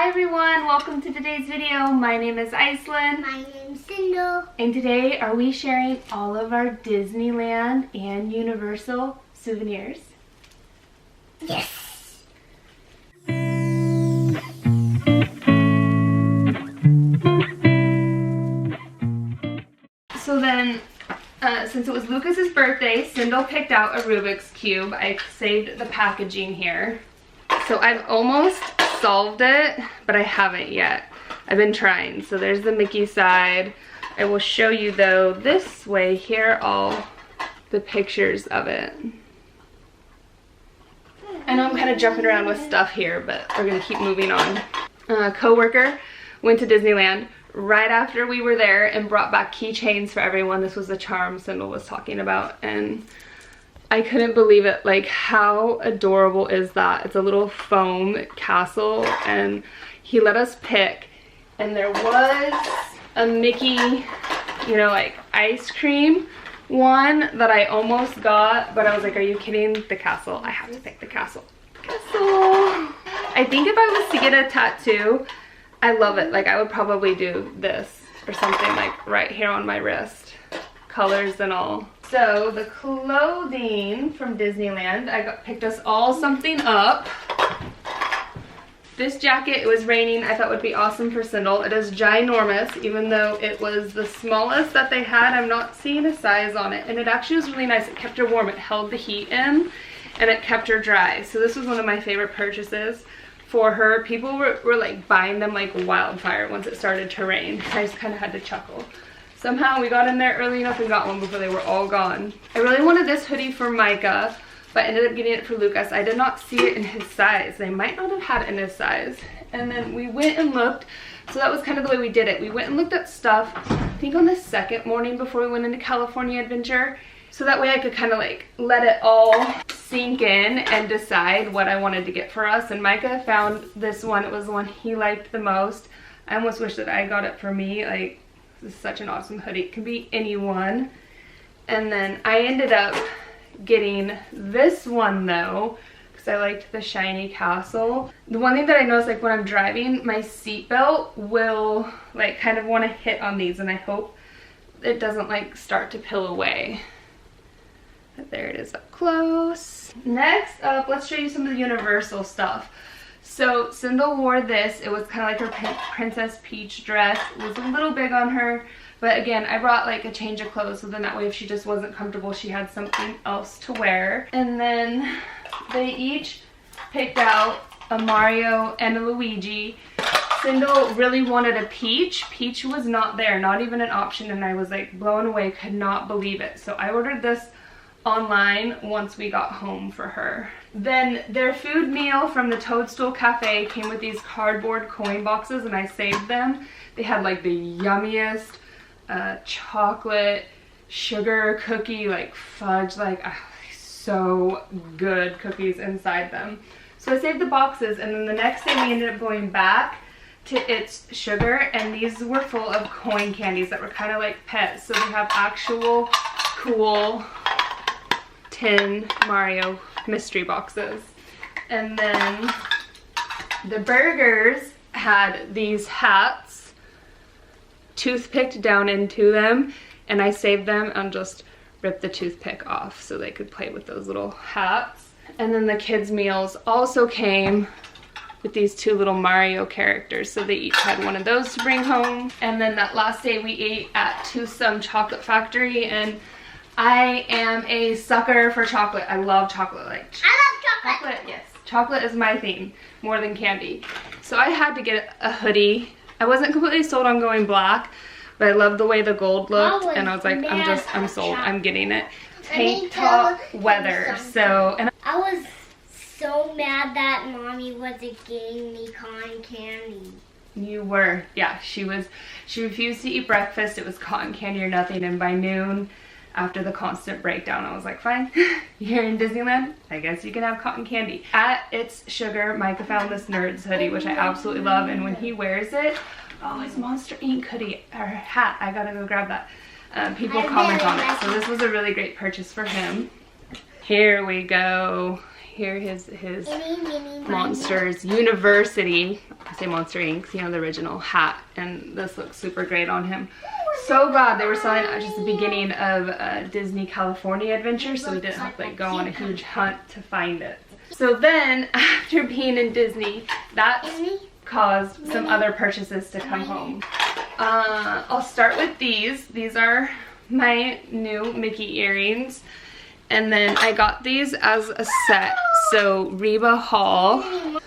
Hi everyone, welcome to today's video. My name is Icelyn. My name's Cindy. And today are we sharing all of our Disneyland and Universal souvenirs. Yes! So then, since it was Lucas's birthday, Cindy picked out a Rubik's Cube. I saved the packaging here. So I've almost solved it, but I haven't yet. I've been trying. So there's the Mickey side. I will show you though this way here all the pictures of it. I know I'm kind of jumping around with stuff here, but we're gonna keep moving on. A coworker went to Disneyland right after we were there and brought back keychains for everyone. This was the charm Cindy was talking about, and I couldn't believe it. Like, how adorable is that? It's a little foam castle, and he let us pick, and there was a Mickey, you know, like ice cream one that I almost got, but I was like, are you kidding? The castle. I have to pick the castle. Castle. I think if I was to get a tattoo, I love it. Like, I would probably do this or something like right here on my wrist. Colors and all. So the clothing from Disneyland, picked us all something up. This jacket, it was raining, I thought would be awesome for Cindy. It is ginormous, even though it was the smallest that they had. I'm not seeing a size on it, and it actually was really nice. It kept her warm, it held the heat in, and it kept her dry. So this was one of my favorite purchases for her. People were like buying them like wildfire once it started to rain. I just kind of had to chuckle. Somehow we got in there early enough and got one before they were all gone. I really wanted this hoodie for Micah, but I ended up getting it for Lucas. I did not see it in his size. They might not have had it in his size. And then we went and looked. So that was kind of the way we did it. We went and looked at stuff, I think on the second morning before we went into California Adventure. So that way I could kind of like let it all sink in and decide what I wanted to get for us. And Micah found this one. It was the one he liked the most. I almost wish that I got it for me. Like, this is such an awesome hoodie. It can be anyone. And then I ended up getting this one though, because I liked the shiny castle. The one thing that I noticed, like when I'm driving, my seatbelt will like kind of want to hit on these, and I hope it doesn't like start to peel away. But there it is up close. Next up, let's show you some of the Universal stuff. So Cindy wore this. It was kind of like her Princess Peach dress. It was a little big on her, but again, I brought like a change of clothes, so then that way if she just wasn't comfortable, she had something else to wear. And then they each picked out a Mario and a Luigi. Cindy really wanted a Peach. Peach was not there, not even an option, and I was like blown away, could not believe it. So I ordered this online once we got home for her. Then their food meal from the Toadstool Cafe came with these cardboard coin boxes, and I saved them. They had like the yummiest chocolate sugar cookie, like fudge, like so good cookies inside them. So I saved the boxes, and then the next day we ended up going back to It's Sugar, and these were full of coin candies that were kind of like pets. So they have actual cool tin Mario mystery boxes. And then the burgers had these hats toothpicked down into them, and I saved them and just ripped the toothpick off so they could play with those little hats. And then the kids' meals also came with these two little Mario characters, so they each had one of those to bring home. And then that last day we ate at Toothsome Chocolate Factory, and I am a sucker for chocolate. I love chocolate. Like, I love chocolate. Yes, chocolate is my thing more than candy. So I had to get a hoodie. I wasn't completely sold on going black, but I loved the way the gold looked, and I was like, I'm sold. I'm getting it. Tank top weather. So, and I was so mad that Mommy wasn't getting me cotton candy. You were, yeah. She refused to eat breakfast. It was cotton candy or nothing, and by noon, after the constant breakdown, I was like, fine, you're in Disneyland, I guess you can have cotton candy. At It's Sugar, Micah found this Nerds hoodie, which I absolutely love, and when he wears it, oh, his Monster Inc. hoodie, or hat, I gotta go grab that. People comment on it, so this was a really great purchase for him. Here we go. Here his Monsters University, I say Monster Inc., you know, the original hat, and this looks super great on him. So glad they were selling it just the beginning of Disney California Adventure, so we didn't have to like go on a huge hunt to find it. So then, after being in Disney, that caused some other purchases to come home. I'll start with these. These are my new Mickey earrings. And then I got these as a set. So Reba Hall,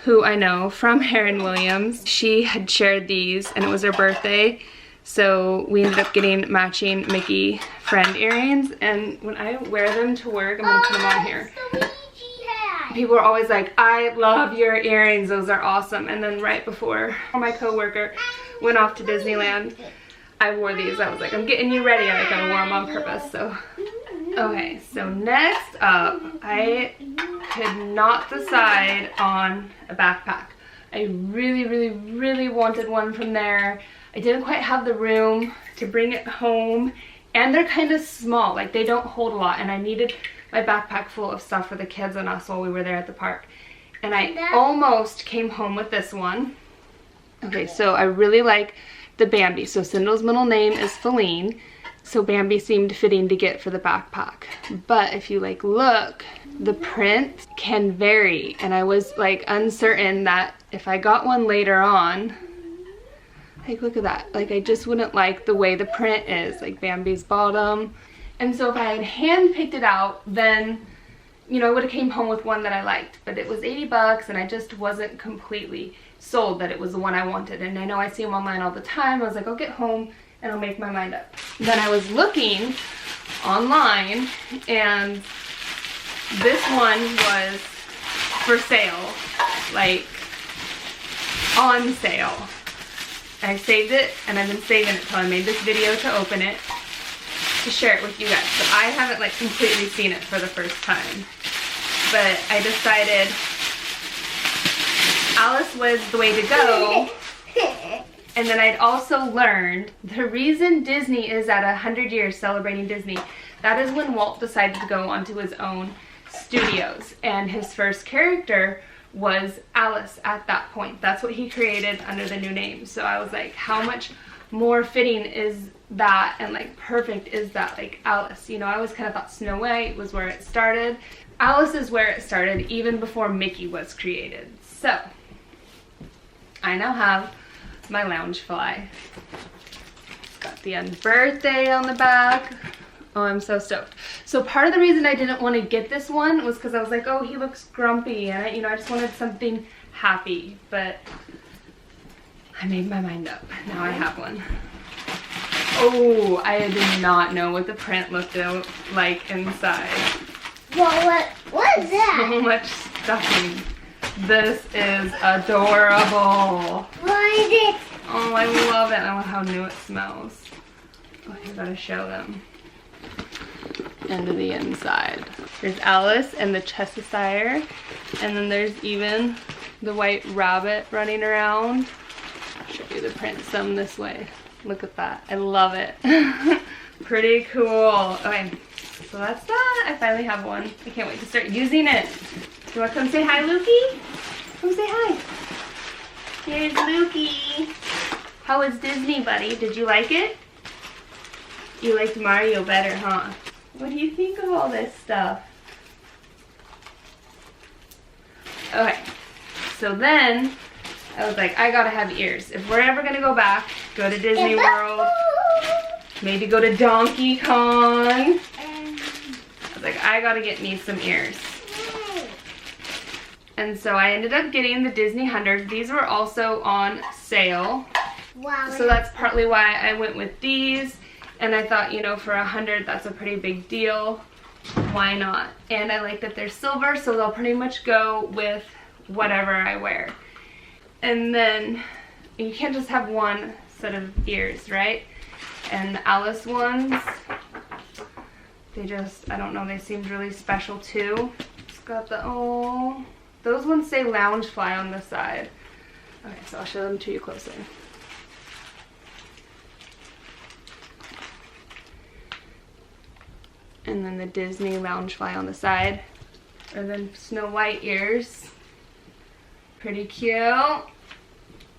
who I know from Heron Williams, she had shared these and it was her birthday. So we ended up getting matching Mickey friend earrings. And when I wear them to work, I'm gonna put them on here. People are always like, I love your earrings, those are awesome. And then right before my coworker went off to Disneyland, I wore these. I was like, I'm getting you ready. I kind of wore them on purpose. So, okay, so next up, I could not decide on a backpack. I really wanted one from there. I didn't quite have the room to bring it home, and they're kind of small, like they don't hold a lot, and I needed my backpack full of stuff for the kids and us while we were there at the park. And I almost came home with this one. Okay, so I really like the Bambi. So Cinder's middle name is Feline, so Bambi seemed fitting to get for the backpack. But if you like look, the print can vary, and I was like uncertain that if I got one later on, like look at that, like I just wouldn't like the way the print is, like Bambi's bottom. And so if I had hand picked it out, then, you know, I would have came home with one that I liked. But it was 80 bucks and I just wasn't completely sold that it was the one I wanted. And I know I see them online all the time. I was like, I'll get home and I'll make my mind up. Then I was looking online and this one was for sale, like on sale. I saved it and I've been saving it till I made this video to open it, to share it with you guys. But I haven't like completely seen it for the first time. But I decided Alice was the way to go. And then I'd also learned the reason Disney is at 100 years celebrating Disney, that is when Walt decided to go onto his own studios. And his first character was Alice at that point. That's what he created under the new name. So I was like, how much more fitting is that and like perfect is that, like Alice? You know, I always kind of thought Snow White was where it started. Alice is where it started even before Mickey was created. So I now have my Loungefly. It's got the birthday on the back. Oh, I'm so stoked. So part of the reason I didn't want to get this one was because I was like, oh, he looks grumpy, and you know, I just wanted something happy. But I made my mind up. Now I have one. Oh, I did not know what the print looked like inside. Well, what is that? So much stuffing. This is adorable. What is it? Oh, I love it. I love how new it smells. Oh, I gotta show them. Into the inside. There's Alice and the Cheshire, and then there's even the white rabbit running around. I'll show you the print some this way. Look at that. I love it. Pretty cool. Okay, so that's that. I finally have one. I can't wait to start using it. Do you want to come say hi, Lukey? Come say hi. Here's Lukey. How was Disney, buddy? Did you like it? You liked Mario better, huh? What do you think of all this stuff? Okay, so then I was like, I gotta have ears. If we're ever gonna go back, go to Disney World, maybe go to Donkey Kong. I was like, I gotta get me some ears. And so I ended up getting the Disney 100. These were also on sale. Wow. So that's partly why I went with these. And I thought, you know, for 100, that's a pretty big deal. Why not? And I like that they're silver, so they'll pretty much go with whatever I wear. And then you can't just have one set of ears, right? And the Alice ones, they just, I don't know, they seemed really special too. It's got the, oh, those ones say Loungefly on the side. Okay, so I'll show them to you closer. And then the Disney Loungefly on the side. And then Snow White ears. Pretty cute.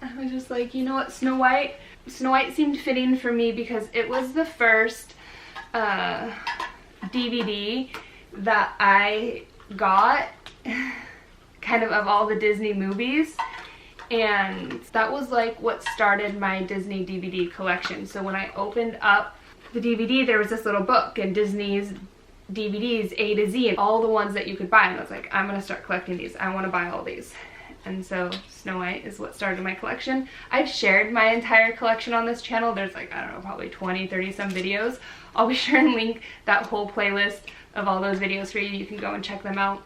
I was just like, you know what, Snow White seemed fitting for me because it was the first DVD that I got kind of all the Disney movies, and that was like what started my Disney DVD collection. So when I opened up the DVD, there was this little book and Disney's DVDs A to Z and all the ones that you could buy, and I was like, I'm gonna start collecting these. I want to buy all these. And so Snow White is what started my collection. I've shared my entire collection on this channel. There's like, I don't know, probably 20, 30 some videos. I'll be sure and link that whole playlist of all those videos for you. You can go and check them out.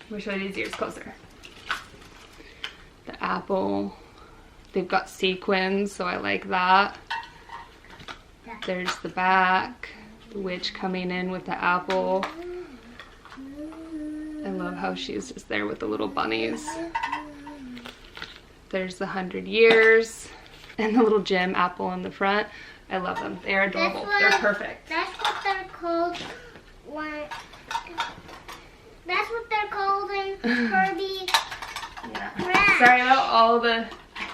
We'll show you these ears closer. The apple. They've got sequins, so I like that. There's the back. The witch coming in with the apple. I love how she's just there with the little bunnies. There's the 100 years and the little gem apple in the front. I love them. They're adorable. They're perfect. That's what they're called. That's what they're called in Kirby. Yeah. Sorry about all the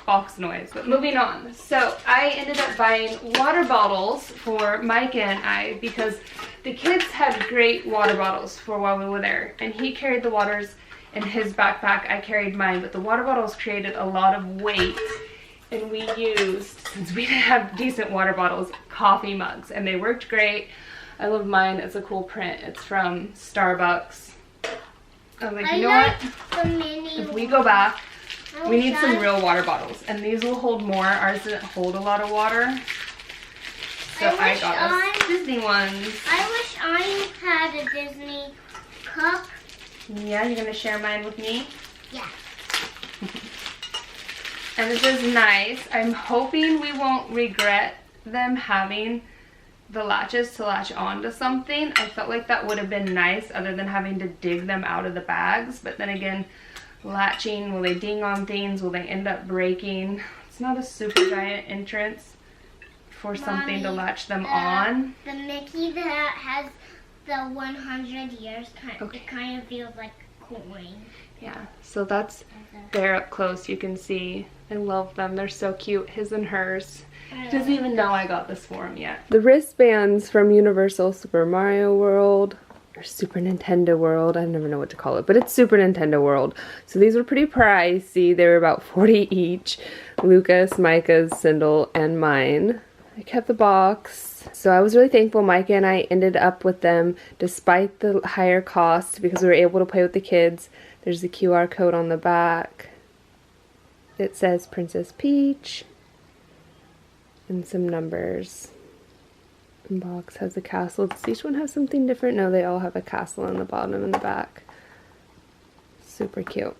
box noise, but moving on. So I ended up buying water bottles for Micah and I because the kids had great water bottles for while we were there, and he carried the waters in his backpack. I carried mine, but the water bottles created a lot of weight, and we used, since we didn't have decent water bottles, coffee mugs, and they worked great. I love mine. It's a cool print. It's from Starbucks. I was like, you know what? If we go back, we need some real water bottles, and these will hold more. Ours didn't hold a lot of water, so I got us Disney ones. I wish I had a Disney cup. Yeah, you're gonna share mine with me? Yeah. And this is nice. I'm hoping we won't regret them having the latches to latch onto something. I felt like that would have been nice other than having to dig them out of the bags, but then again, latching, will they ding on things? Will they end up breaking? It's not a super giant entrance for something to latch them on. The Mickey that has the 100 years it kind of feels like a coin. Yeah, so that's there up close. You can see. I love them. They're so cute. His and hers. He doesn't even know I got this for him yet. The wristbands from Universal Super Mario World. Or Super Nintendo World. I never know what to call it, but it's Super Nintendo World. So these were pretty pricey. They were about 40 each. Lucas, Micah's, Sindel, and mine. I kept the box. So I was really thankful Micah and I ended up with them despite the higher cost because we were able to play with the kids. There's the QR code on the back. It says Princess Peach. And some numbers. Box has a castle. Does each one have something different? No, they all have a castle on the bottom and the back. Super cute.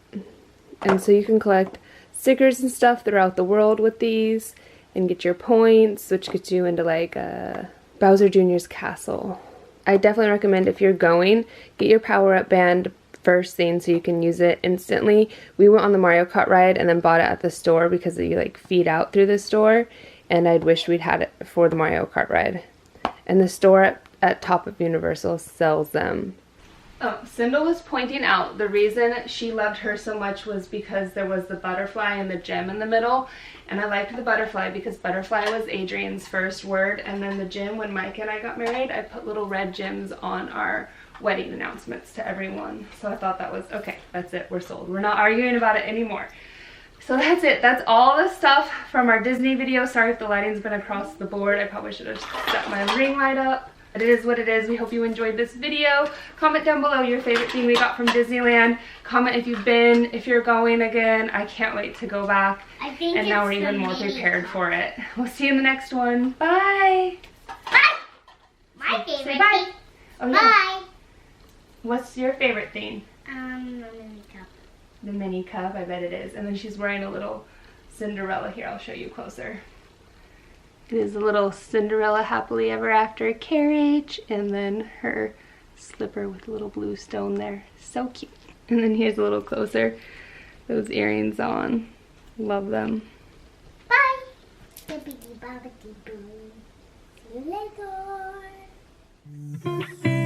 And so you can collect stickers and stuff throughout the world with these and get your points, which gets you into like Bowser Jr.'s castle. I definitely recommend if you're going, get your power-up band first thing so you can use it instantly. We went on the Mario Kart ride and then bought it at the store because you like feed out through the store, and I'd wished we'd had it for the Mario Kart ride. And the store at top of Universal sells them. Oh, Sindel was pointing out the reason she loved her so much was because there was the butterfly and the gem in the middle. And I liked the butterfly because butterfly was Adrian's first word. And then the gem, when Mike and I got married, I put little red gems on our wedding announcements to everyone. So I thought that was, okay, that's it, we're sold. We're not arguing about it anymore. So that's it. That's all the stuff from our Disney video. Sorry if the lighting's been across the board. I probably should have set my ring light up. But it is what it is. We hope you enjoyed this video. Comment down below your favorite thing we got from Disneyland. Comment if you've been, if you're going again. I can't wait to go back. And now we're even more prepared for it. We'll see you in the next one. Bye. Bye. My favorite Say bye. thing. Oh, yeah. Bye. What's your favorite thing? The mini cup. The mini cup, I bet it is. And then she's wearing a little Cinderella. Here, I'll show you closer. It is a little Cinderella happily ever after carriage, and then her slipper with a little blue stone there. So cute. And then here's a little closer. Those earrings on. Love them. Bye. Bibbidi bobbidi boo. See you later.